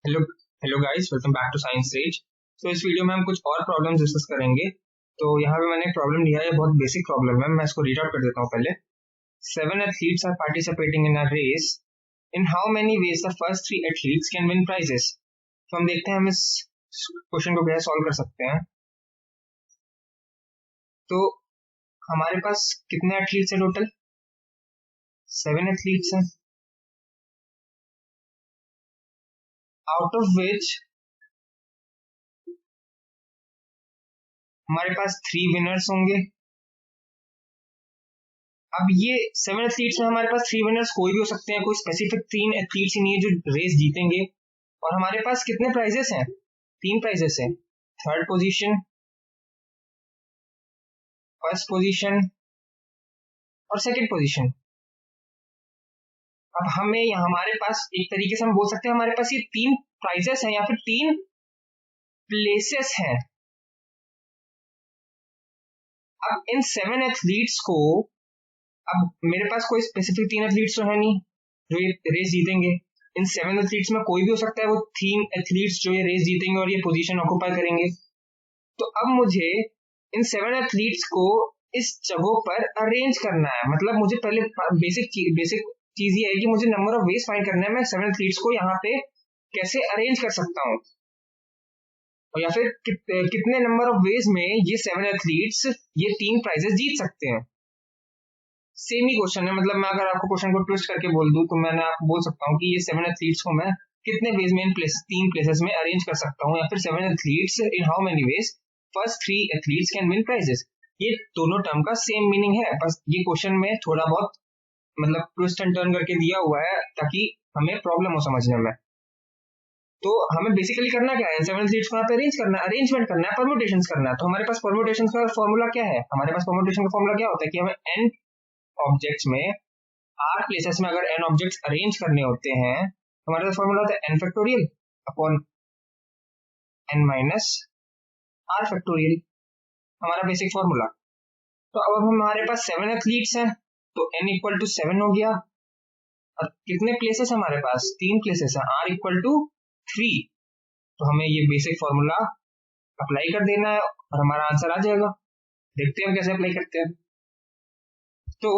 Hello hello guys, welcome back to science rays. तो इस video में हम कुछ और प्रॉब्लम्स डिस्कस करेंगे। तो यहाँ पे मैंने एक प्रॉब्लम लिया है, बहुत बेसिक प्रॉब्लम है, मैं इसको रीड आउट कर देता हूँ पहले। 7 athletes are participating in a race. In how many ways the first 3 athletes can win prizes? तो हम देखते हैं हम इस क्वेश्चन को कैसे सॉल्व कर सकते हैं। तो हमारे पास कितने एथलीट्स हैं टोटल? 7 एथलीट्स हैं, आउट ऑफ विच हमारे पास 3 विनर्स होंगे। अब ये 7 एथलीट्स में हमारे पास 3 विनर्स कोई भी हो सकते हैं, कोई स्पेसिफिक 3 एथलीट्स ही नहीं है जो रेस जीतेंगे। और हमारे पास कितने प्राइजेस हैं? 3 प्राइजेस हैं, थर्ड पोजीशन, फर्स्ट पोजीशन और सेकंड पोजीशन। अब हमें हमारे पास एक तरीके से हम बोल सकते हैं हमारे पास ये 3 प्राइजेस हैं या फिर 3 प्लेसेस हैं। अब इन 7 एथलीट्स को, अब मेरे पास कोई स्पेसिफिक 3 एथलीट्स तो है नहीं जो ये रेस जीतेंगे। इन 7 एथलीट्स में कोई भी हो सकता है, वो 3 एथलीट्स जो ये रेस जीतेंगे और ये पोजीशन ऑक्यूपाई करेंगे। तो अब मुझे इन 7 एथलीट्स को इस जगहों पर अरेंज करना है। मतलब मुझे पहले बेसिक चीज ये है कि मुझे नंबर ऑफ वेज फाइंड करना है, मैं 7 एथलीट्स को यहाँ पे कैसे अरेंज कर सकता हूँ, और या फिर कितने नंबर ऑफ वेज में ये 7 एथलीट्स ये 3 प्राइजेस जीत सकते हैं। सेम ही क्वेश्चन है, मतलब मैं अगर आपको क्वेश्चन को ट्विस्ट करके बोल दूं तो मैंने आपको बोल सकता हूँ कि ये 7 एथलीट्स को मैं कितने वेज में इन 3 प्लेसेस में अरेंज कर सकता हूँ, या फिर 7 athletes in how many ways first 3 athletes can win prices. ये दोनों टर्म का सेम मीनिंग है, बस ये क्वेश्चन में थोड़ा बहुत मतलब ट्विस्ट एंड टर्न करके दिया हुआ है ताकि हमें प्रॉब्लम हो समझने में। तो हमें बेसिकली करना क्या है, 7 एथलीट्स को यहाँ पे अरेंज करना है, अरेंजमेंट करना है, परम्यूटेशंस करना है। तो हमारे पास परम्यूटेशंस का फॉर्मूला क्या है? हमारे पास परम्यूटेशन का फॉर्मूला क्या होता है कि हमें n ऑब्जेक्ट्स में r प्लेसेस में अगर n ऑब्जेक्ट्स अरेंज करने होते हैं तो हमारे पास फॉर्मूला होता है n factorial upon n minus r factorial, हमारा बेसिक फॉर्मूला। तो अब हमारे पास 7 एथलीट्स हैं तो n इक्वल टू 7 हो गया। और कितने प्लेसेस हमारे पास? 3 प्लेसेस है, r इक्वल टू 3। तो हमें ये बेसिक फॉर्मूला अप्लाई कर देना है और हमारा आंसर आ जाएगा। देखते हैं हम कैसे अप्लाई करते हैं। तो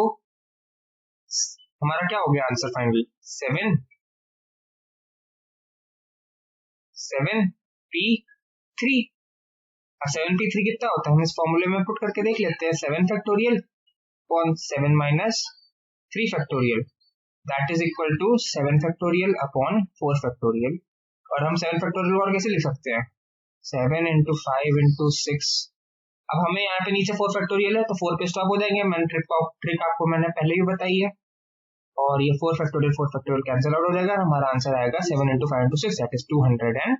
हमारा क्या हो गया आंसर फाइनली? 7p3। अब 7p3 कितना होता है हम इस फॉर्मूले में पुट करके देख लेते हैं। 7 factorial upon 7 minus 3 factorial, that is equal to 7 factorial upon 4 factorial. और हम 7 फैक्टोरियल और कैसे लिख सकते हैं? 7 इंटू 5 इंटू 6। अब हमें यहाँ पे नीचे 4 फैक्टोरियल है तो 4 पे स्टॉप हो जाएंगे। मैंने ट्रिक आपको मैंने पहले ही बताई है। और ये 4 फैक्टोरियल कैंसिल आउट हो जाएगा। हमारा आंसर आएगा 7 इंटू 5 इंटू 6, दैट इज 210।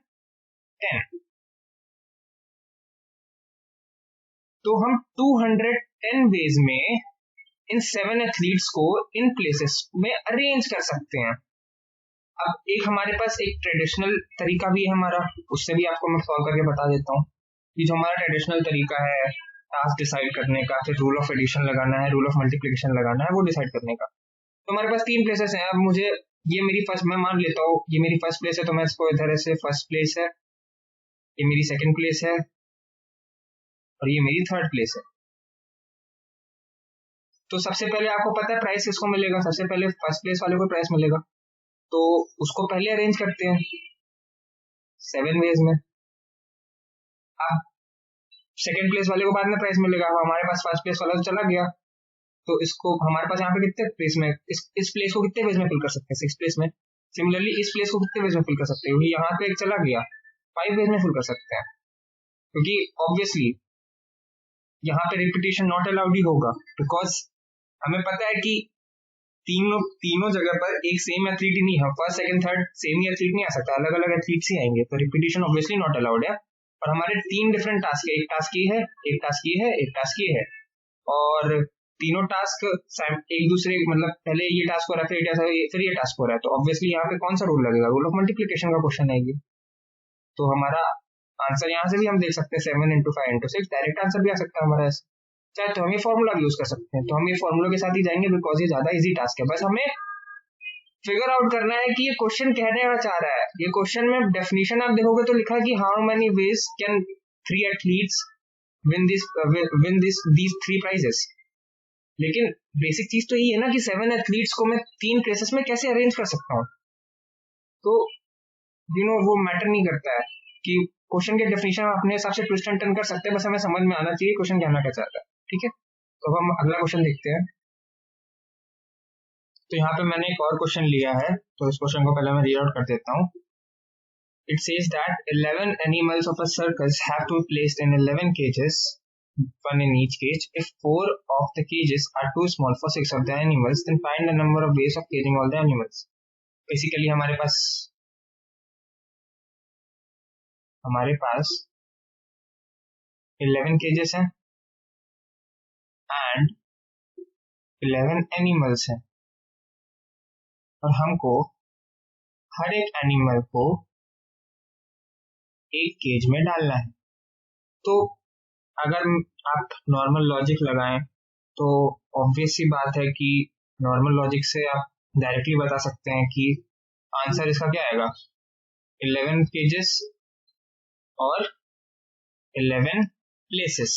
तो हम 210 वेज में इन 7 एथलीट्स को इन प्लेसेस में अरेंज कर सकते हैं। अब एक हमारे पास एक ट्रेडिशनल तरीका भी है हमारा, उससे भी आपको मैं सॉल्व करके बता देता हूँ। ये जो हमारा ट्रेडिशनल तरीका है टास्क डिसाइड करने का, फिर रूल ऑफ एडिशन लगाना है, रूल ऑफ मल्टीप्लिकेशन लगाना है, वो डिसाइड करने का। तो हमारे पास 3 प्लेसेस हैं। अब मुझे ये मेरी फर्स्ट, मैं मान लेता हूँ ये मेरी फर्स्ट प्लेस है, तो मैं इसको इधर ऐसे फर्स्ट प्लेस है, ये मेरी सेकंड प्लेस है और ये मेरी थर्ड प्लेस है। तो सबसे पहले आपको पता है प्राइस किसको मिलेगा? सबसे पहले फर्स्ट प्लेस वाले को प्राइस मिलेगा, तो उसको पहले अरेंज करते हैं 7 वेज में। अब सेकंड प्लेस वाले को बाद में प्राइस मिलेगा। अब हमारे पास फर्स्ट प्लेस वाला तो चला गया, तो इसको हमारे पास यहाँ पे कितने प्लेस में इस प्लेस को कितने वेज में फिल कर सकते हैं? 6 प्लेस में। सिमिलरली इस प्लेस को कितने वेज में फिल कर सकते हैं? यहाँ पे एक चला गया, 5 वेज में फिल कर सकते हैं, क्योंकि ऑब्वियसली यहाँ पे रिपीटेशन नॉट अलाउड ही होगा, बिकॉज हमें पता है कि तीनों जगह पर एक सेम एथलीट ही नहीं है, फर्स्ट सेकंड थर्ड सेम ही एथलीट नहीं आ सकता, अलग अलग एथलीट्स ही आएंगे, तो रिपीटेशन ऑब्वियसली नॉट अलाउड है। और हमारे 3 डिफरेंट टास्क है, एक टास्क ये है, एक टास्क ये है, एक टास्क ये है, और तीनों टास्क एक दूसरे, मतलब पहले ये टास्क हो रहा है फिर ये टास्क हो रहा है, तो ऑब्वियसली यहाँ पे कौन सा रूल लगेगा? रूल ऑफ मल्टीप्लिकेशन का क्वेश्चन है ये। तो हमारा आंसर यहाँ से भी हम देख सकते हैं 7 इंटू 5 इंटू 6, डायरेक्ट आंसर भी आ सकता है हमारा ऐसे। चाहे तो हम ये फॉर्मूला भी यूज कर सकते हैं, तो हम ये फॉर्मूला के साथ ही जाएंगे बिकॉज ये ज्यादा इजी टास्क है। बस हमें फिगर आउट करना है कि ये क्वेश्चन कहने का चाह रहा है। ये क्वेश्चन में डेफिनेशन आप देखोगे तो लिखा है कि how many ways can 3 athletes win these 3 prizes. लेकिन बेसिक चीज तो यही है ना कि 7 एथलीट्स को मैं 3 प्लेसेस में कैसे अरेंज कर सकता हूँ। तो वो मैटर नहीं करता है कि क्वेश्चन के डेफिनेशन अपने हिसाब से ट्विस्ट एंड टर्न कर सकते हैं, बस हमें समझ में आना चाहिए क्वेश्चन कहना क्या चाहता है। ठीक है, तो हम अगला क्वेश्चन देखते हैं। तो यहाँ पे मैंने एक और क्वेश्चन लिया है, तो इस क्वेश्चन को पहले मैं रीड आउट कर देता हूँ। It says that 11 animals of a circus have to be placed in 11 cages, one in each cage. If 4 of the cages are too small for 6 of the animals, then find the number of ways of caging all the animals. Basically हमारे पास 11 cages हैं and 11 animals हैं, और हमको हर एक animal को एक cage में डालना है। तो अगर आप नॉर्मल लॉजिक लगाएं तो ऑब्वियस सी बात है कि नॉर्मल लॉजिक से आप डायरेक्टली बता सकते हैं कि आंसर इसका क्या आएगा, 11 केजेस और 11 प्लेसेस।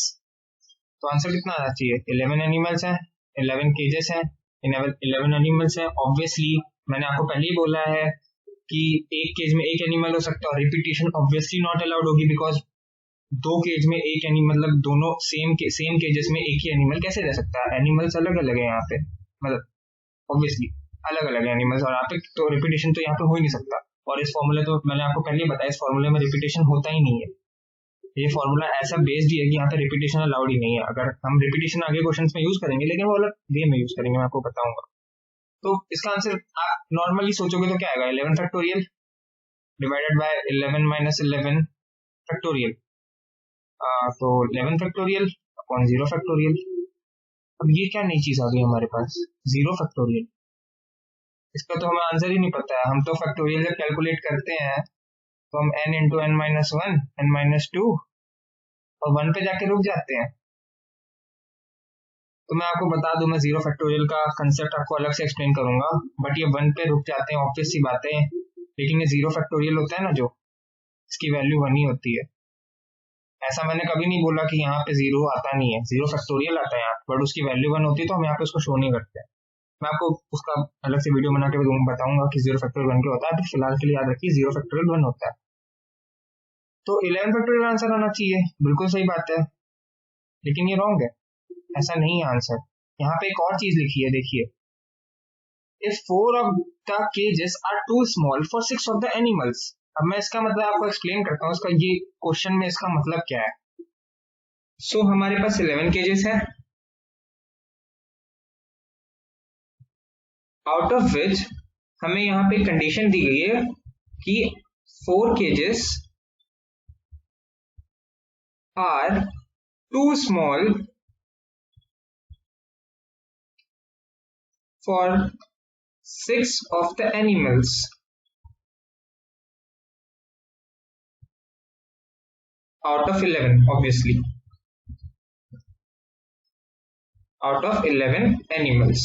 तो आंसर कितना आना चाहिए, 11 एनिमल्स हैं, 11 केजेस हैं, 11 एनिमल्स हैं। ऑब्वियसली मैंने आपको पहले ही बोला है कि एक केज में एक एनिमल हो सकता है, और रिपीटेशन ऑब्वियसली नॉट अलाउड होगी, बिकॉज 2 केज में एक एनिमल, मतलब दोनों सेम केजेस में एक ही एनिमल कैसे रह सकता है। एनिमल्स अलग अलग है यहाँ पे, मतलब ऑब्वियसली अलग अलग एनिमल्स, और यहाँ पे तो रिपीटेशन तो यहाँ पे हो ही नहीं सकता। और इस फॉर्मूले तो मैंने आपको पहले ही बताया, इस फॉर्मूले में रिपीटेशन होता ही नहीं है। ये फॉर्मूला ऐसा बेस्ड ही है कि यहाँ पे रिपीटेशन अलाउड ही नहीं है। अगर हम रिपीटेशन आगे क्वेश्चंस में यूज करेंगे, लेकिन वो अलग वे में यूज करेंगे, मैं आपको बताऊंगा। तो इसका आंसर आप नॉर्मली सोचोगे तो क्या आएगा, 11 factorial divided by 11 minus 11 factorial. तो 11 फैक्टोरियल अपॉन 0 फैक्टोरियल। अब ये क्या नई चीज आ गई हमारे पास, 0 फैक्टोरियल। इसका तो हमें आंसर ही नहीं पता है। हम तो फैक्टोरियल जब कैलकुलेट करते हैं तो हम n into n minus 1 n minus 2 और 1 पे जाके रुक जाते हैं। तो मैं आपको बता दूं, मैं 0 फैक्टोरियल का कंसेप्ट आपको अलग से एक्सप्लेन करूंगा, बट ये 1 पे रुक जाते हैं, ऑब्वियस सी बात है। लेकिन ये 0 फैक्टोरियल होता है ना, जो इसकी वैल्यू 1 ही होती है। ऐसा मैंने कभी नहीं बोला कि यहाँ पे 0 आता नहीं है, 0 फैक्टोरियल आता है यहाँ, बट उसकी वैल्यू 1 होती है, तो हम यहाँ पे उसको शो नहीं करते। मैं आपको उसका अलग से वीडियो बना के बताऊंगा कि 0 फैक्टोरियल 1 क्या होता है। फिलहाल के लिए याद रखिए 0 फैक्टोरियल 1 होता है। तो 11 फैक्टोरियल आंसर आना चाहिए, बिल्कुल सही बात है, लेकिन ये रॉन्ग है, ऐसा नहीं है आंसर। यहाँ पे एक और चीज लिखी है, देखिए, if 4 of the cages are too small for 6 of the animals। अब मैं इसका मतलब आपको एक्सप्लेन करता हूँ, इसका ये क्वेश्चन में इसका मतलब क्या है। सो हमारे पास 11 केजेस है, आउट ऑफ विच हमें यहाँ पे कंडीशन दी गई है कि 4 cages are too small for 6 of the animals। out of 11, obviously out of 11 animals।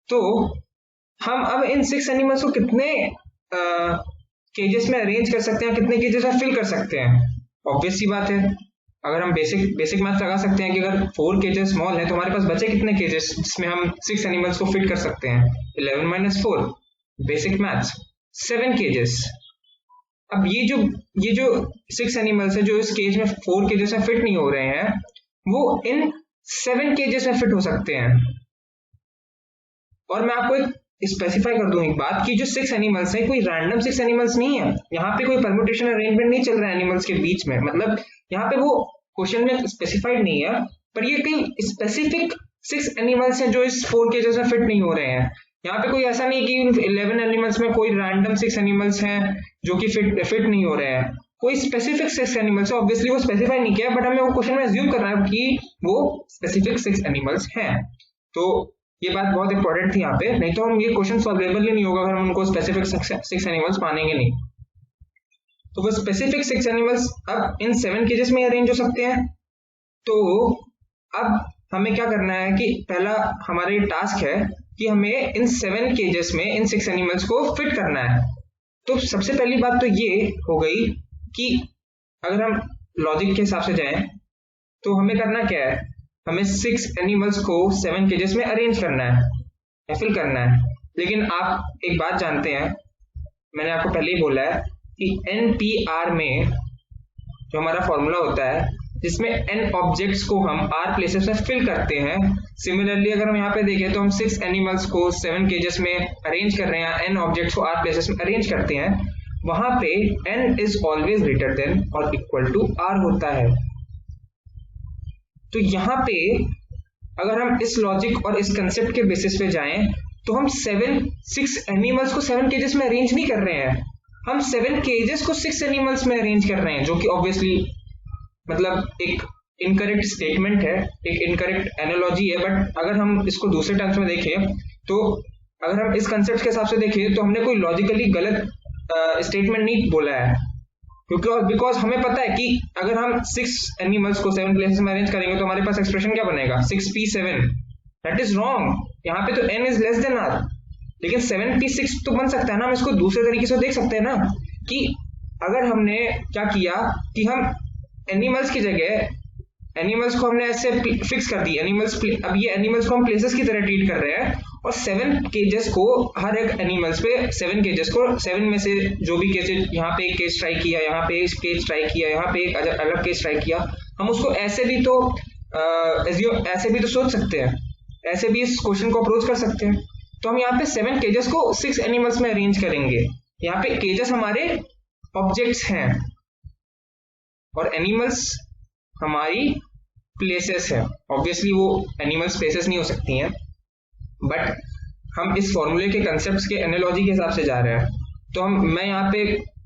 तो हम अब इन 6 एनिमल्स को कितने केजेस में अरेंज कर सकते हैं, कितने केजेस में फिल कर सकते हैं। ऑब्वियस सी बात है, अगर हम बेसिक मैथ लगा सकते हैं कि अगर 4 केजेस स्मॉल है तो हमारे पास बचे कितने केजेस जिसमें हम 6 एनिमल्स को फिट कर सकते हैं। 11 माइनस 4, बेसिक मैथ्स, 7 केजेस। अब ये जो 6 एनिमल्स है जो इस केज में 4 केजेस में फिट नहीं हो रहे हैं, वो इन 7 केजेस में फिट हो सकते हैं। और मैं आपको एक स्पेसिफाई कर दूं एक बात कि जो 6 एनिमल्स है कोई रैंडम 6 एनिमल्स नहीं है, यहाँ पे कोई परम्यूटेशन अरेंजमेंट नहीं चल रहा है एनिमल्स के बीच में। मतलब यहाँ पे वो क्वेश्चन में स्पेसिफाइड नहीं है, पर ये कई स्पेसिफिक 6 एनिमल्स हैं जो इस 4 केजेस में फिट नहीं हो रहे हैं। यहाँ पे कोई ऐसा नहीं कि 11 एनिमल्स में कोई रैंडम 6 एनिमल्स हैं जो कि फिट नहीं हो रहे हैं। कोई स्पेसिफिक 6 एनिमल्स है, ऑब्वियसली वो स्पेसिफाई नहीं किया, बट हमें वो क्वेश्चन में अज्यूम करना है कि वो स्पेसिफिक 6 एनिमल्स हैं। तो ये बात बहुत इंपॉर्टेंट थी यहाँ पे, नहीं तो हम ये क्वेश्चन सॉल्वेबल ही नहीं होगा अगर हम उनको स्पेसिफिक 6 एनिमल्स मानेंगे नहीं। तो वो स्पेसिफिक 6 एनिमल्स अब इन 7 केजेस में अरेंज हो सकते हैं। तो अब हमें क्या करना है कि पहला हमारा ये टास्क है कि हमें इन 7 केजेस में इन 6 एनिमल्स को फिट करना है। तो सबसे पहली बात तो ये हो गई कि अगर हम लॉजिक के हिसाब से जाएं तो हमें करना क्या है, हमें 6 एनिमल्स को 7 केजेस में अरेंज करना है या फिल करना है। लेकिन आप एक बात जानते हैं, मैंने आपको पहले ही बोला है कि NPR में जो हमारा फॉर्मूला होता है जिसमें n ऑब्जेक्ट्स को हम r प्लेसेस में फिल करते हैं, सिमिलरली अगर हम यहाँ पे देखें तो हम 6 एनिमल्स को 7 केजेस में अरेंज कर रहे हैं, n ऑब्जेक्ट्स को r प्लेसेस में अरेंज करते हैं, वहां पे n is always greater than और इक्वल टू r होता है। तो यहाँ पे अगर हम इस लॉजिक और इस कंसेप्ट के बेसिस पे जाएं तो हम 6 एनिमल्स को 7 केजेस में अरेंज नहीं कर रहे हैं, हम 7 केजेस को 6 एनिमल्स में अरेंज कर रहे हैं, जो कि ऑब्वियसली मतलब एक इनकरेक्ट स्टेटमेंट है, एक इनकरेक्ट एनालॉजी है। बट अगर हम इसको दूसरे टर्म्स में देखें तो अगर हम इस कंसेप्ट के हिसाब से देखें तो हमने कोई लॉजिकली गलत स्टेटमेंट नहीं बोला है, क्योंकि बिकॉज हमें पता है कि अगर हम 6 एनिमल्स को 7 प्लेसेस में अरेंज करेंगे तो हमारे पास एक्सप्रेशन क्या बनेगा, 6p7। दैट इज रॉन्ग, यहाँ पे तो n is less than r, लेकिन 7p6 तो बन सकता है ना। हम इसको दूसरे तरीके से देख सकते हैं ना कि अगर हमने क्या किया कि हम एनिमल्स की जगह एनिमल्स को हमने ऐसे फिक्स कर दी, अब ये एनिमल्स को हम प्लेसेस की तरह ट्रीट कर रहे हैं और 7 केजेस को हर एक एनिमल्स पे 7 केजेस को 7 में से जो भी केजेस, यहाँ पे एक केज स्ट्राइक किया, यहाँ पे एक केज स्ट्राइक किया, यहाँ पे एक अलग केज स्ट्राइक किया, हम उसको ऐसे भी तो सोच सकते हैं, ऐसे भी इस क्वेश्चन को अप्रोच कर सकते हैं। तो हम यहाँ पे 7 केजेस को 6 एनिमल्स में अरेंज करेंगे। यहाँ पे केजेस हमारे ऑब्जेक्ट्स हैं और एनिमल्स हमारी प्लेसेस है। ऑब्वियसली वो एनिमल्स प्लेसेस नहीं हो सकती हैं, बट हम इस फॉर्मूले के कंसेप्ट्स के एनालॉजी के हिसाब से जा रहे हैं। तो मैं यहाँ पे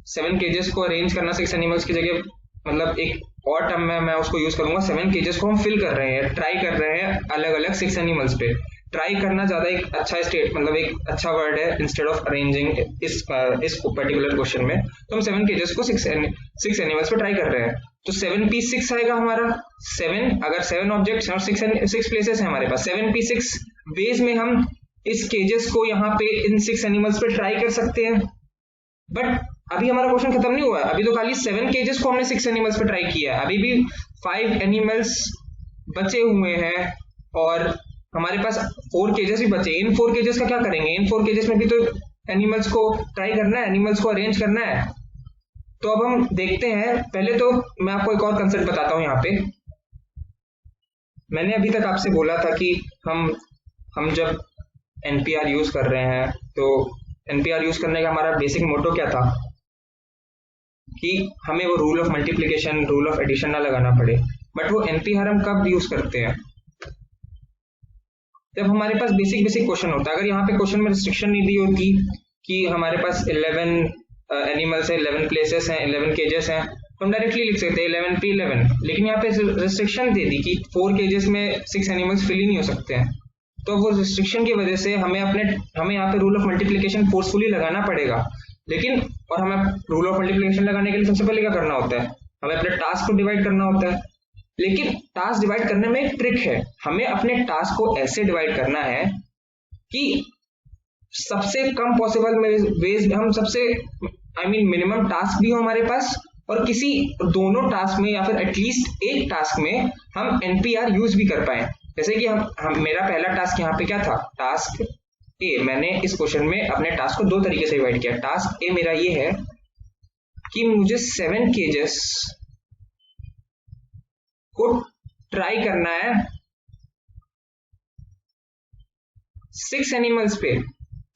7 केजेस को अरेंज करना 6 एनिमल्स की जगह, मतलब एक और टर्म में मैं उसको यूज करूंगा, 7 केजेस को हम फिल कर रहे हैं, ट्राई कर रहे हैं अलग अलग 6 एनिमल्स पे। ट्राई करना ज्यादा एक अच्छा स्टेट, मतलब एक अच्छा वर्ड है इंस्टेड ऑफ अरेंजिंग इस पर्टिकुलर क्वेश्चन में। तो हम 7 केजेस को 6 एनिमल्स पे ट्राई कर रहे हैं, तो 7p6 आएगा हमारा। 7 अगर 7 ऑब्जेक्ट्स और 6 प्लेसेस है हमारे पास, 7p6 बेस में हम इस केजेस को यहाँ पे इन 6 एनिमल्स पे ट्राई कर सकते हैं। बट अभी हमारा क्वेश्चन खत्म नहीं हुआ है, अभी तो खाली 7 केजेस को हमने 6 एनिमल्स पे ट्राई किया है, अभी भी 5 एनिमल्स बचे हुए हैं और हमारे पास 4 केजेस भी बचे। इन 4 केजेस का क्या करेंगे, इन 4 केजेस में भी तो एनिमल्स को ट्राई करना है, एनिमल्स को अरेंज करना है। तो अब हम देखते हैं, पहले तो मैं आपको एक और कंसेप्ट बताता हूं। यहाँ पे मैंने अभी तक आपसे बोला था कि हम जब NPR यूज कर रहे हैं तो NPR यूज करने का हमारा बेसिक मोटो क्या था कि हमें वो rule of multiplication, rule of addition ना लगाना पड़े। बट वो NPR हम कब यूज करते हैं, जब हमारे पास बेसिक क्वेश्चन होता है। अगर यहाँ पे क्वेश्चन में रिस्ट्रिक्शन नहीं दी होती कि हमारे पास 11 एनिमल्स है, 11 प्लेसेस हैं, 11 केजेस हैं, तो हम डायरेक्टली लिख सकते हैं 11p11। लेकिन यहाँ पे रिस्ट्रिक्शन दे दी कि 4 केजेस में 6 एनिमल्स फिल ही नहीं हो सकते हैं, तो वो रिस्ट्रिक्शन की वजह से हमें यहाँ पे रूल ऑफ मल्टीप्लिकेशन फोर्सफुली लगाना पड़ेगा। लेकिन और हमें रूल ऑफ मल्टीप्लिकेशन लगाने के लिए सबसे पहले क्या करना होता है, हमें अपने टास्क को डिवाइड करना होता है। लेकिन टास्क डिवाइड करने में एक ट्रिक है, हमें अपने टास्क को ऐसे डिवाइड करना है कि सबसे कम पॉसिबल वेज हम सबसे मिनिमम टास्क भी हो हमारे पास, और किसी दोनों टास्क में या फिर एटलीस्ट एक टास्क में हम NPR यूज भी कर पाए। जैसे कि मेरा पहला टास्क यहाँ पे क्या था, टास्क ए। मैंने इस क्वेश्चन में अपने टास्क को 2 तरीके से डिवाइड किया। टास्क ए मेरा ये है कि मुझे 7 केजेस को ट्राई करना है 6 एनिमल्स पे,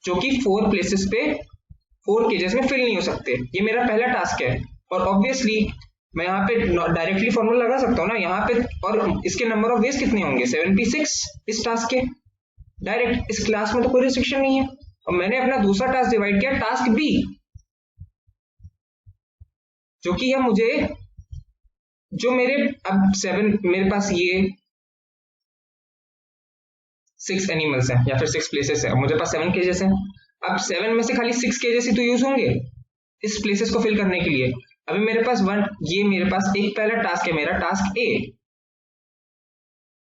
जो कि 4 प्लेसेस पे 4 केजेस में फिल नहीं हो सकते। ये मेरा पहला टास्क है और ऑब्वियसली मैं यहाँ पे डायरेक्टली फॉर्मूला लगा सकता हूँ ना यहाँ पे, और इसके नंबर ऑफ वेज कितने होंगे, 7p6 इस टास्क के। डायरेक्ट इस क्लास में तो कोई रिस्ट्रिक्शन नहीं है। और मैंने अपना दूसरा टास्क डिवाइड किया टास्क बी, जो कि है मुझे जो मेरे अब 7 मेरे पास ये 6 एनिमल्स हैं या फिर 6 प्लेसेस है, मुझे पास 7 केजेस हैं। अब 7 में से खाली 6 केजेस ही तो यूज होंगे इस प्लेसेस को फिल करने के लिए। अभी मेरे पास मेरे पास एक पहला टास्क है, मेरा टास्क ए,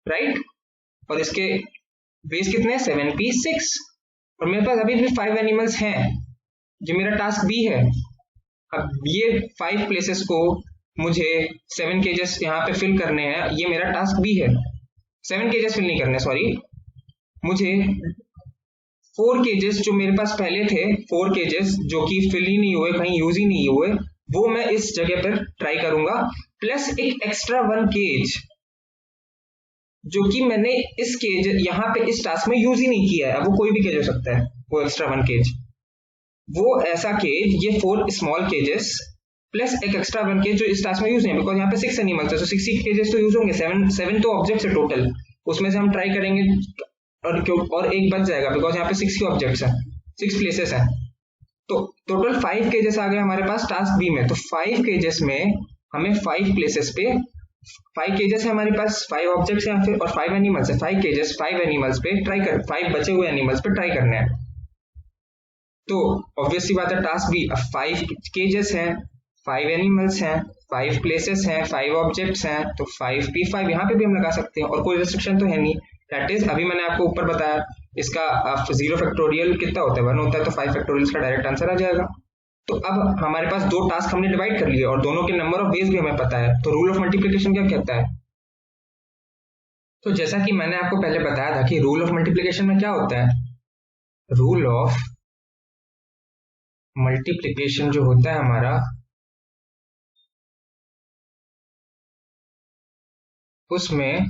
राइट। और इसके वेज कितने हैं 7p6 और मेरे पास अभी भी 5 एनिमल्स हैं जो मेरा टास्क बी है। अब ये 5 प्लेसेस को मुझे 7 केजेस यहाँ पे फिल करने हैं, ये मेरा टास्क बी है। 7 केजेस फिल नहीं करने, सॉरी, मुझे 4 केजेस जो मेरे पास पहले थे, 4 केजेस जो कि फिल ही नहीं हुए, कहीं यूज ही नहीं हुए, वो मैं इस जगह पर ट्राई करूंगा, प्लस एक एक्स्ट्रा 1 केज जो कि मैंने इस केज यहाँ पे इस टास्क में यूज ही नहीं किया है। अब वो कोई भी केज हो सकता है, वो एक्स्ट्रा 1 केज, वो ऐसा केज, ये 4 स्मॉल केजेस प्लस एक एक्स्ट्रा 1 केज जो इस टास्क में यूज नहीं है, बिकॉज यहाँ पे 6 एनिमल्स है, तो 60 केजेस तो यूज होंगे। 7 तो ऑब्जेक्ट्स है टोटल, उसमें से हम ट्राई करेंगे और एक बच जाएगा बिकॉज यहाँ पे 6 ही ऑब्जेक्ट्स है, 6 प्लेसेस है, तो टोटल 5 केजेस आ गए हमारे पास टास्क बी में। तो 5 केजेस में हमें 5 प्लेसेस पे 5 केजेस है हमारे पास, 5 ऑब्जेक्ट्स हैं फिर और 5 एनिमल्स है, 5 केजेस 5 एनिमल्स पे ट्राई कर, 5 बचे हुए एनिमल्स पे ट्राई करने हैं। तो ऑब्वियसली बात है टास्क बी, अब 5 केजेस हैं, 5 एनिमल्स हैं, 5 प्लेसेस हैं, 5 ऑब्जेक्ट्स हैं, तो 5p5 यहाँ पे भी हम लगा सकते हैं और कोई रिस्ट्रिक्शन तो है नहीं। दैट इज अभी मैंने आपको ऊपर बताया इसका 0 फैक्टोरियल कितना होता है, 1 होता है, तो 5 फैक्टोरियल का डायरेक्ट आंसर आ जाएगा। तो अब हमारे पास 2 टास्क हमने डिवाइड कर लिए और दोनों के नंबर ऑफ वेज भी हमें पता है, तो रूल ऑफ मल्टीप्लिकेशन क्या कहता है? तो जैसा कि मैंने आपको पहले बताया था कि रूल ऑफ मल्टीप्लिकेशन में क्या होता है, रूल ऑफ मल्टीप्लिकेशन जो होता है हमारा, उसमें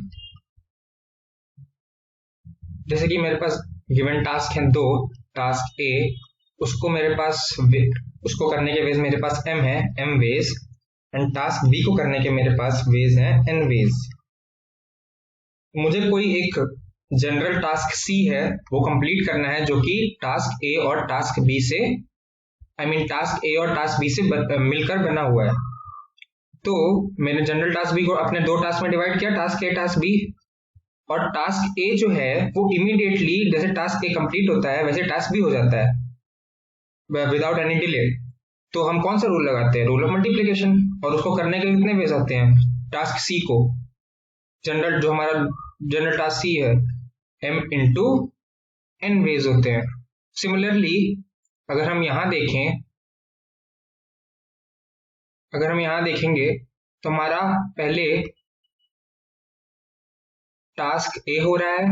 जैसे कि मेरे पास गिवन टास्क है 2, टास्क ए, उसको मेरे पास उसको करने के वेज मेरे पास m है, m ways, and task B को करने के मेरे पास वेज है n वेज। मुझे कोई एक जनरल टास्क सी है वो कंप्लीट करना है जो कि टास्क ए और टास्क बी से, टास्क ए और टास्क बी से मिलकर बना हुआ है। तो मैंने जनरल टास्क बी को अपने 2 टास्क में डिवाइड किया, टास्क ए टास्क बी, और टास्क ए जो है वो इमीडिएटली जैसे टास्क ए कंप्लीट होता है वैसे टास्क बी हो जाता है विदाउट एनी डिले। तो हम कौन सा रूल लगाते हैं, रूल ऑफ मल्टीप्लिकेशन, और उसको करने के कितने वेज आते हैं, टास्क सी को, जनरल जो हमारा जनरल टास्क सी है m इंटू n वेज होते हैं। सिमिलरली अगर हम यहां देखेंगे तो हमारा पहले टास्क ए हो रहा है,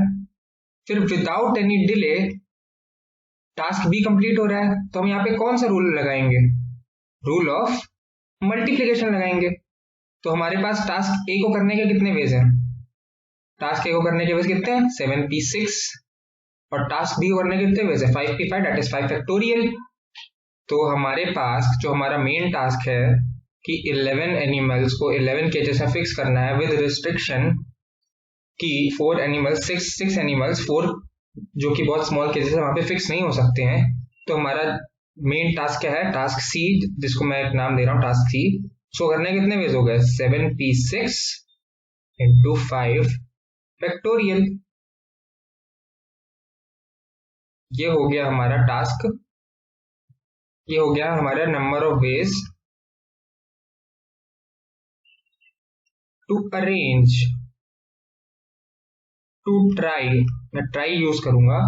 फिर without any delay task B complete हो रहा है, तो हम यहाँ पे कौन सा रूल लगाएंगे, रूल ऑफ मल्टीप्लिकेशन लगाएंगे। तो हमारे पास टास्क ए को करने के कितने वेज हैं, टास्क ए को करने के वेज कितने हैं 7p6 और टास्क बी को करने के कितने वेज है 5p5, दैट इज 5 फैक्टोरियल। तो हमारे पास जो हमारा मेन टास्क है कि 11 एनिमल्स को 11 केजेस में फिक्स करना है विद रिस्ट्रिक्शन कि 4 एनिमल्स 6 एनिमल्स 4 जो कि बहुत स्मॉल केजेस है वहां पे फिक्स नहीं हो सकते हैं। तो हमारा मेन टास्क क्या है, टास्क सी, जिसको मैं एक नाम दे रहा हूँ टास्क सी, उसको करने के कितने वेज हो गए 7p6 इंटू 5 फैक्टोरियल। ये हो गया हमारा टास्क, ये हो गया हमारा number of ways to arrange, to try, मैं ट्राई यूज करूंगा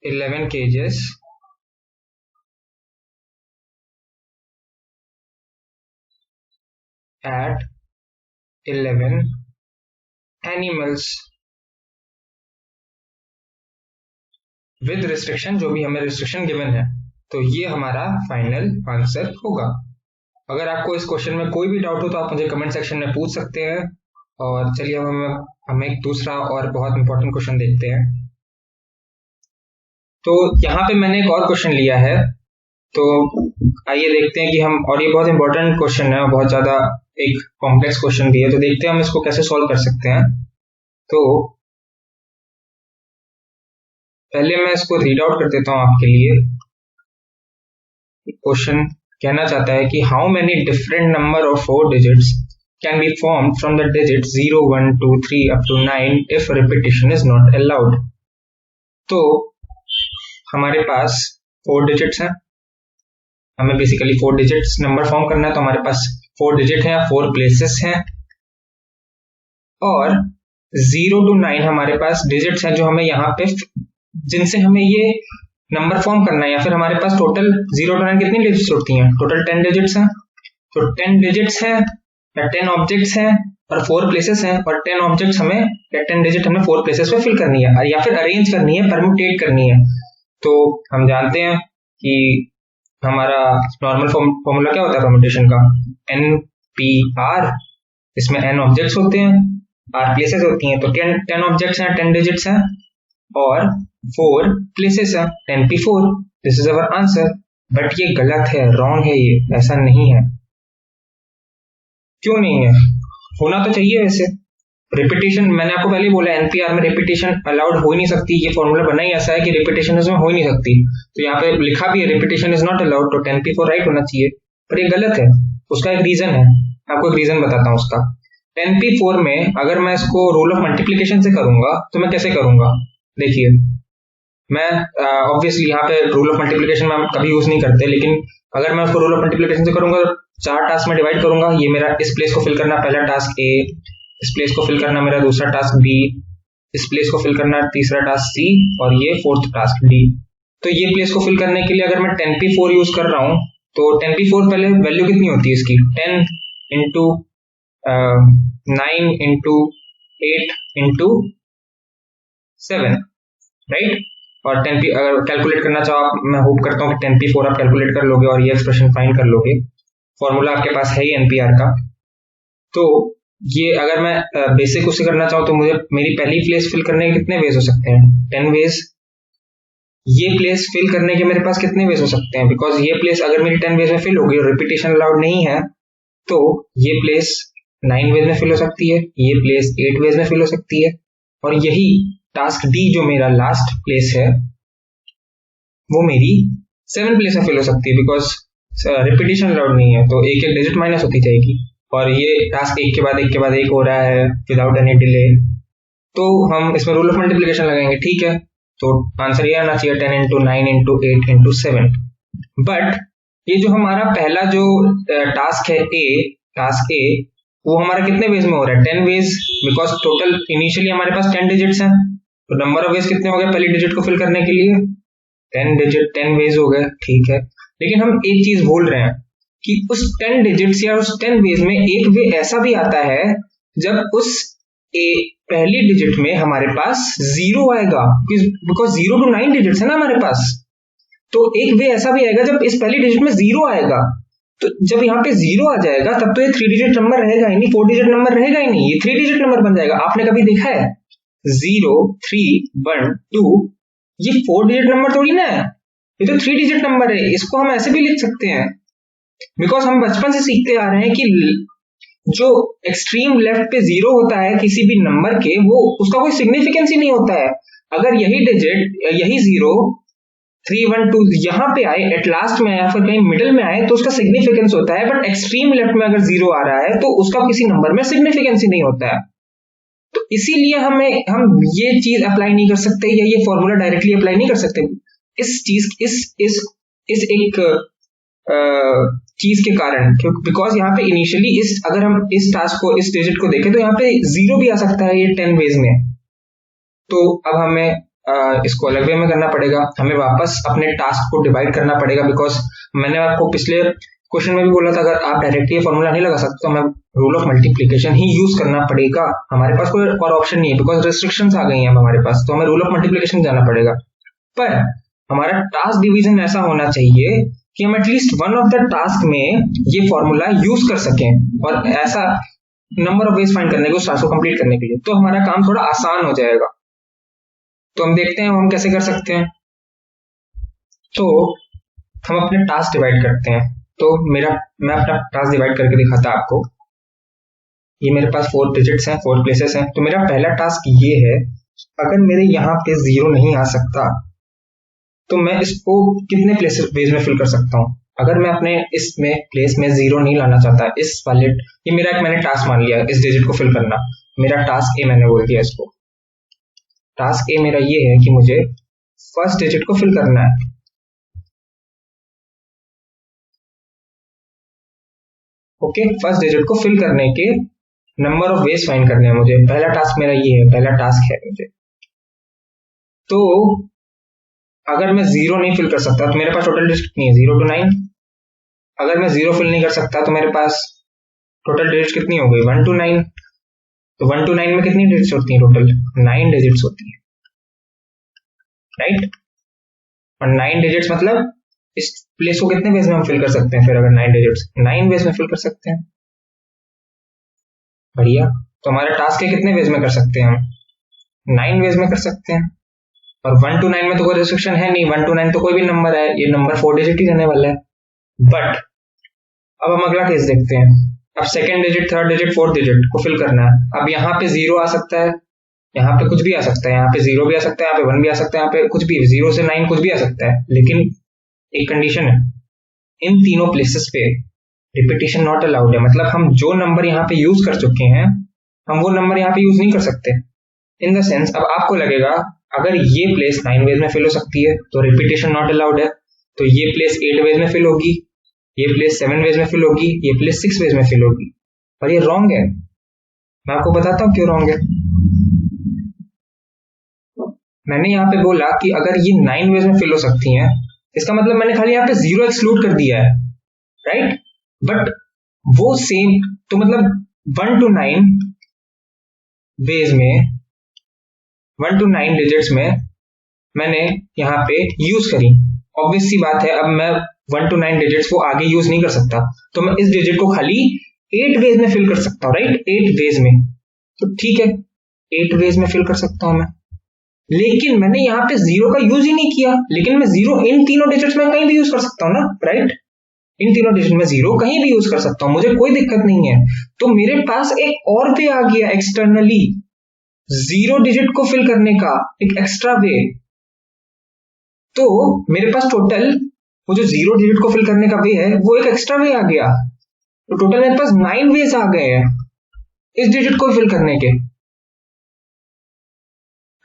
11 cages at 11 animals with restriction, जो भी हमें रिस्ट्रिक्शन गिवन है। तो ये हमारा फाइनल आंसर होगा। अगर आपको इस क्वेश्चन में कोई भी डाउट हो तो आप मुझे कमेंट सेक्शन में पूछ सकते हैं। और चलिए हम एक दूसरा और बहुत इंपॉर्टेंट क्वेश्चन देखते हैं। तो यहाँ पे मैंने एक और क्वेश्चन लिया है, तो आइए देखते हैं कि हम, और ये बहुत इंपॉर्टेंट क्वेश्चन है, बहुत ज्यादा एक कॉम्प्लेक्स क्वेश्चन भी है, तो देखते हैं हम इसको कैसे सॉल्व कर सकते हैं। तो पहले मैं इसको रीड आउट कर देता हूँ आपके लिए। क्वेश्चन कहना चाहता है कि how many different number of 4 digits can be formed from the digit 0 1 2 3 up to 9 if repetition is not allowed. तो हमारे पास 4 डिजिट्स हैं, हमें बेसिकली 4 डिजिट्स नंबर फॉर्म करना है, तो हमारे पास 4 डिजिट हैं, 4 प्लेसेस हैं, और 0 to 9 हमारे पास डिजिट्स हैं जो हमें यहाँ पे, जिनसे हमें ये नंबर फॉर्म करना है, या फिर हमारे पास टोटल 0 to 9 कितनी डिजिट्स होती हैं? टोटल 10 डिजिट्स हैं। तो 10 डिजिट्स हैं या 10 ऑब्जेक्ट्स हैं और 4 प्लेसेस हैं, और 10 ऑब्जेक्ट्स हमें या 10 डिजिट हमें 4 प्लेसेस पे फिल करनी है या फिर अरेंज करनी है, परम्यूटेट करनी है। तो हम जानते हैं कि हमारा नॉर्मल फॉर्मूला क्या होता है परम्यूटेशन का? NPR। इसमें n ऑब्जेक्ट्स होते हैं, r प्लेसेस होती हैं। तो 10 ऑब्जेक्ट्स हैं, 10 डिजिट्स हैं और 4 प्लेसेस हैं, 10p4। This is our answer. But ये गलत है, रॉन्ग है, ये ऐसा नहीं है। क्यों नहीं है? होना तो चाहिए वैसे। रिपीटेशन, मैंने आपको पहले बोला एनपीआर में रिपीटेशन अलाउड हो ही नहीं सकती। ये फॉर्मूला बना ही ऐसा है कि रिपीटेशन इसमें हो ही नहीं सकती। तो यहाँ पे लिखा भी है रिपीटेशन इज नॉट अलाउड, तो 10p4 राइट होना चाहिए, पर ये गलत है। उसका एक रीजन है, आपको एक रीजन बताता हूँ उसका। 10p4 में अगर मैं इसको रूल ऑफ मल्टीप्लीकेशन से करूंगा तो मैं कैसे करूंगा? देखिए, मैं ऑब्वियसली यहाँ पे रूल ऑफ मल्टीप्लीकेशन में हम कभी यूज नहीं करते, लेकिन अगर मैं उसको रूल ऑफ मल्टीप्लीकेशन से करूंगा तो 4 टास्क में डिवाइड करूंगा। ये मेरा इस प्लेस को फिल करना पहला टास्क ए, इस प्लेस को फिल करना मेरा दूसरा टास्क बी, इस प्लेस को फिल करना तीसरा टास्क सी, और ये फोर्थ टास्क डी। तो ये प्लेस को फिल करने के लिए अगर मैं 10p4 यूज कर रहा हूँ तो 10p4 पहले वैल्यू कितनी होती है इसकी? 10 इंटू 9 इंटू 8 इंटू 7, राइट। और 10p अगर कैलकुलेट करना चाहो आप, मैं होप करता हूँ कि 10p4 आप कैलकुलेट कर लोगे और ये एक्सप्रेशन फाइंड कर लोगे। फॉर्मूला आपके पास है ही एनपीआर का। तो ये अगर मैं बेसिक उसे करना चाहूँ तो मुझे मेरी पहली प्लेस फिल करने के कितने वेज हो सकते हैं? 10 वेज। ये प्लेस फिल करने के मेरे पास कितने वेज हो सकते हैं? बिकॉज ये प्लेस अगर मेरी 10 वेज में फिल होगी और रिपीटेशन अलाउड नहीं है, तो ये प्लेस 9 वेज में फिल हो सकती है, ये प्लेस 8 वेज में फिल हो सकती है, और यही टास्क डी जो मेरा लास्ट प्लेस है वो मेरी 7 प्लेस में फिल हो सकती है, बिकॉज रिपीटेशन अलाउड नहीं है। तो एक एक डिजिट माइनस होती जाएगी, और ये टास्क एक के बाद एक के बाद एक हो रहा है विदाउट एनी डिले। तो हम इसमें रूल ऑफ मल्टीप्लिकेशन लगाएंगे, ठीक है। तो आंसर ये आना चाहिए 10 इंटू 9 इंटू 8 इंटू 7। बट ये जो हमारा पहला जो टास्क है टास्क ए, वो हमारा कितने वेज में हो रहा है? 10 वेज, बिकॉज टोटल इनिशियली हमारे पास 10 डिजिट्स हैं। तो नंबर ऑफ वेज कितने हो गए पहली डिजिट को फिल करने के लिए? 10 डिजिट, 10 वेज हो गए, ठीक है। लेकिन हम एक चीज भूल रहे हैं कि उस 10 डिजिट्स या उस 10 वेज में एक वे ऐसा भी आता है जब उस पहली डिजिट में हमारे पास 0 आएगा, बिकॉज 0 to 9 डिजिट्स है ना हमारे पास। तो एक वे ऐसा भी आएगा जब इस पहली डिजिट में 0 आएगा। तो जब यहाँ पे 0 आ जाएगा तब तो ये 3 डिजिट नंबर रहेगा ही नहीं, 4 डिजिट नंबर रहेगा ही नहीं, ये 3 डिजिट नंबर बन जाएगा। आपने कभी देखा है 0 3 1 2? ये 4 डिजिट नंबर थोड़ी ना है, ये तो 3 डिजिट नंबर है। इसको हम ऐसे भी लिख सकते हैं, बिकॉज हम बचपन से सीखते आ रहे हैं कि जो एक्सट्रीम लेफ्ट पे 0 होता है किसी भी नंबर के, वो उसका कोई सिग्निफिकेंस ही नहीं होता है। अगर यही डिजिट, यही 0 3 1 2 यहाँ पे आए, एट लास्ट में आए या फिर कहीं मिडिल में आए, तो उसका सिग्निफिकेंस होता है। बट एक्सट्रीम लेफ्ट में अगर 0 आ रहा है तो उसका किसी नंबर में सिग्निफिकेंस ही नहीं होता है। तो इसीलिए हम ये चीज अप्लाई नहीं कर सकते, या ये फॉर्मूला डायरेक्टली अप्लाई नहीं कर सकते इस चीज इस एक चीज के कारण। बिकॉज यहाँ पे इनिशियली अगर हम इस टास्क को, इस डिजिट को देखें तो यहाँ पे 0 भी आ सकता है ये 10 वेज में। तो अब हमें इसको अलग वे में करना पड़ेगा, हमें वापस अपने टास्क को डिवाइड करना पड़ेगा। बिकॉज मैंने आपको पिछले क्वेश्चन में भी बोला था अगर आप डायरेक्टली ये फॉर्मूला नहीं लगा सकते तो हमें rule of multiplication he use करना पड़ेगा। हमारे पास कोई और ऑप्शन नहीं है, बिकॉज रिस्ट्रिक्शंस आ गई हैं हमारे पास, तो हमें रूल ऑफ मल्टीप्लीकेशन जाना पड़ेगा। पर हमारा टास्क डिवीजन ऐसा होना चाहिए कि हम at least one of the task में ये फॉर्मूला यूज कर सकें, और ऐसा नंबर ऑफ वेज फाइंड करने को, टास्क को कंप्लीट करने के लिए, तो हमारा काम थोड़ा आसान हो जाएगा। तो हम देखते हैं हम कैसे कर सकते हैं। तो हम अपने टास्क डिवाइड करते हैं। तो मैं अपना टास्क डिवाइड करके दिखाता आपको। ये मेरे पास 4 डिजिट्स हैं, 4 प्लेसेस हैं। तो मेरा पहला टास्क ये है, अगर मेरे यहाँ पे 0 नहीं आ सकता तो मैं इसको कितने प्लेसेस वेज में फिल कर सकता हूँ? अगर मैं अपने इसमें प्लेस में 0 नहीं लाना चाहता, इस वाले, ये मेरा एक मैंने टास्क मान लिया इस डिजिट को फिल करना, मेरा टास्क ए मैंने बोल दिया इसको। टास्क ए मेरा ये है कि मुझे फर्स्ट डिजिट को फिल करना है। ओके, फर्स्ट डिजिट को फिल करने के नंबर ऑफ वेज फाइंड करने हैं मुझे। पहला टास्क मेरा ये है, पहला टास्क है मुझे। तो अगर मैं 0 नहीं फिल कर सकता तो मेरे पास टोटल डिजिट कितनी है, 0 to 9। अगर मैं 0 फिल नहीं कर सकता तो मेरे पास टोटल डिजिट कितनी हो गई, 1 to 9। तो 1 to 9 में कितनी डिजिट्स होती हैं, टोटल 9 डिजिट्स होती है, राइट। और 9 डिजिट्स मतलब इस प्लेस को कितने वेज में हम फिल कर सकते हैं, फिर अगर 9 डिजिट्स 9 वेज में फिल कर सकते हैं। बढ़िया। तो हमारा टास्क है कितने वेज में कर सकते हैं हम, 9 वेज में कर सकते हैं। और 1 to 9 में तो कोई रिस्ट्रिक्शन है नहीं, 1 to 9 तो कोई भी नंबर है, ये नंबर 4 डिजिट ही रहने वाला है। बट अब हम अगला केस देखते हैं। अब second digit, third digit, fourth digit को फिल करना है। अब यहाँ पे 0 आ सकता है, यहाँ पे कुछ भी आ सकता है, यहाँ पे 0 भी आ सकता है, यहाँ पे 1 भी आ सकता है, यहाँ पे कुछ भी, 0 से 9 कुछ भी आ सकता है। लेकिन एक कंडीशन है, इन तीनों प्लेसेस पे रिपीटिशन नॉट अलाउड है। मतलब हम जो नंबर यहाँ पे यूज कर चुके हैं हम वो नंबर यहाँ पे यूज नहीं कर सकते। इन द सेंस अब आपको लगेगा अगर ये प्लेस 9 वेज में फिल हो सकती है तो रिपीटेशन नॉट अलाउड है, तो ये प्लेस 8 वेज में फिल होगी, ये प्लेस 7 वेज में फिल होगी, ये प्लेस 6 वेज में फिल होगी। और ये रॉन्ग है। मैं आपको बताता हूँ क्यों रॉन्ग है। मैंने यहाँ पे बोला कि अगर ये 9 वेज में फिल हो सकती हैं, इसका मतलब मैंने खाली यहाँ पे 0 एक्सक्लूड कर दिया है, राइट। बट वो सेम, तो मतलब 1 to 9 वेज में, 1 to 9 डिजिट्स में मैंने यहाँ पे यूज करी। ऑब्वियस सी बात है, अब मैं 1 to 9 डिजिट्स को आगे यूज नहीं कर सकता, तो मैं इस डिजिट को खाली 8 वेज में फिल कर सकता हूँ, राइट। 8 वेज में, तो ठीक है 8 वेज में फिल कर सकता हूँ मैं। लेकिन मैंने यहाँ पे 0 का यूज ही नहीं किया, लेकिन मैं 0 इन तीनों डिजिट्स में कहीं भी यूज कर सकता हूँ ना, राइट। इन तीनों डिजिट में 0 कहीं भी यूज कर सकता हूँ, मुझे कोई दिक्कत नहीं है। तो मेरे पास एक और वे आ गया एक्सटर्नली 0 डिजिट को फिल करने का, एक एक्स्ट्रा वे। तो मेरे पास टोटल वो जो 0 डिजिट को फिल करने का वे है वो एक एक्स्ट्रा वे आ गया। तो टोटल मेरे पास 9 वेज आ गए हैं इस डिजिट को फिल करने के।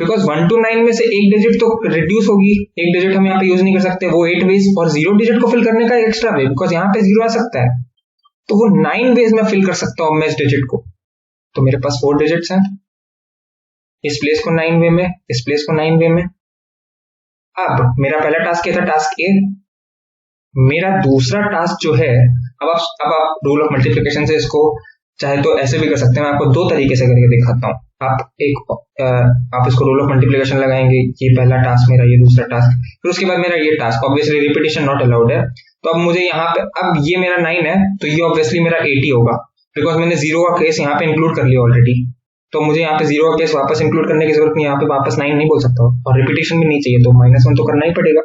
बिकॉज 1 to 9 में से एक डिजिट तो रिड्यूस होगी, एक डिजिट हम यहाँ पे यूज नहीं कर सकते, वो 8 वेज, और 0 डिजिट को फिल करने का एक्स्ट्रा वे, बिकॉज यहाँ पे 0 आ सकता है, तो वो 9 वेज में फिल कर सकता हूँ मैं इस डिजिट को। तो मेरे पास 4 डिजिट्स हैं, इस प्लेस को 9 वे में, इस प्लेस को 9 वे में। अब मेरा पहला टास्क क्या था, टास्क ए। मेरा दूसरा टास्क जो है, अब आप रूल ऑफ मल्टीप्लिकेशन से इसको चाहे तो ऐसे भी कर सकते हैं, मैं आपको 2 तरीके से करके दिखाता हूँ। आप इसको रूल ऑफ मल्टीप्लिकेशन लगाएंगे, ये पहला टास्क मेरा, ये दूसरा टास्क, फिर उसके बाद मेरा ये task. Obviously repetition not allowed है, तो अब मुझे यहाँ पे, अब ये मेरा 9 है तो ये ऑब्वियसली मेरा 80 होगा, बिकॉज मैंने 0 का केस यहाँ पे इंक्लूड कर लिया ऑलरेडी। तो मुझे यहाँ पे 0 का केस वापस इंक्लूड करने की जरूरत नहीं, यहाँ पे वापस 9 नहीं बोल सकता, और रिपीटेशन भी नहीं चाहिए तो -1 तो करना ही पड़ेगा।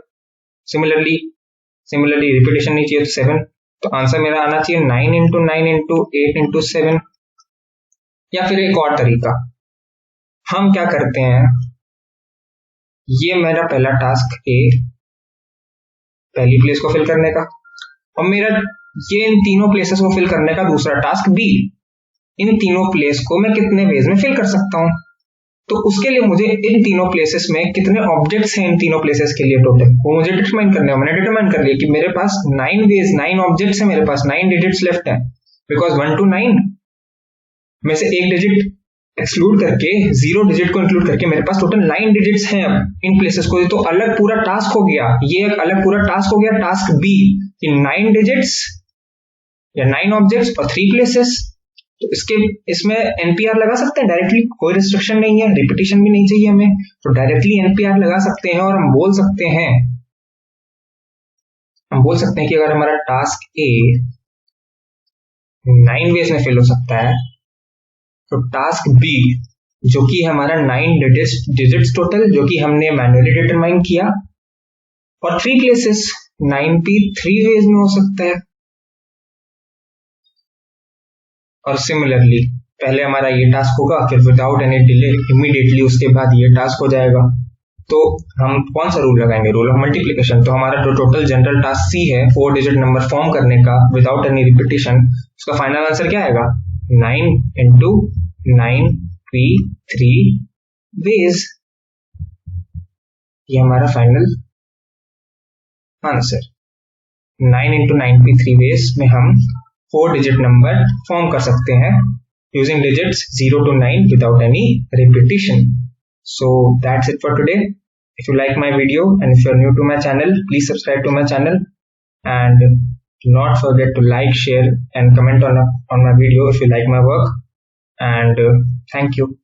सिमिलरली रिपीटेशन नहीं चाहिए तो 7। तो आंसर मेरा आना चाहिए 9 into 9 into 8 into 7। या फिर एक और तरीका, हम क्या करते हैं, ये मेरा पहला टास्क ए, पहली प्लेस को फिल करने का, और मेरा ये इन तीनों प्लेसेस को फिल करने का दूसरा टास्क बी। इन तीनों प्लेस को मैं कितने वेज में फिल कर सकता हूं, तो उसके लिए मुझे इन तीनों प्लेसेस में कितने ऑब्जेक्ट्स हैं इन तीनों प्लेसेस के लिए टोटल, वो मुझे डिटरमाइन करने हैं। मैंने डिटरमाइन कर लिया कि मेरे पास 9 वेज, 9 ऑब्जेक्ट्स हैं, मेरे पास 9 डिजिट्स लेफ्ट है, बिकॉज 1 to 9 में से एक डिजिट एक्सक्लूड करके, 0 डिजिट को इंक्लूड करके मेरे पास टोटल 9 डिजिट्स हैं अब इन प्लेसेस को। तो अलग पूरा टास्क हो गया, ये एक अलग पूरा टास्क हो गया, टास्क बी, कि 9 डिजिट्स या 9 ऑब्जेक्ट्स और 3 प्लेसेस। तो इसमें एनपीआर लगा सकते हैं डायरेक्टली, कोई रिस्ट्रिक्शन नहीं है, रिपीटेशन भी नहीं चाहिए हमें, तो डायरेक्टली एनपीआर लगा सकते हैं। और हम बोल सकते हैं कि अगर हमारा टास्क ए 9 वेज में फिल हो सकता है, तो टास्क बी जो कि हमारा 9 डिजिट्स टोटल, जो कि हमने मैन्युअली डिटरमाइन किया, और 3 प्लेसेस, 9 भी 3 वेज में हो सकता है। और सिमिलरली पहले हमारा ये टास्क होगा, फिर विदाउट एनी डिले इमीडिएटली उसके बाद ये टास्क हो जाएगा। तो हम कौन सा रूल लगाएंगे, रूल ऑफ मल्टीप्लिकेशन। तो हमारा जो टोटल जनरल टास्क सी है 4 डिजिट नंबर फॉर्म करने का विदाउट एनी रिपीटेशन, उसका फाइनल आंसर क्या आएगा, 9 into 9 p 3 वेज। ये हमारा final answer, 9 into 9 p 3 ways में हम 4 डिजिट नंबर फॉर्म कर सकते हैं using digits 0 to 9 without any repetition. So that's it for today. If you like my video and if you're new to my channel, please subscribe to my channel, and do not forget to like, share and comment on my video if you like my work. And thank you.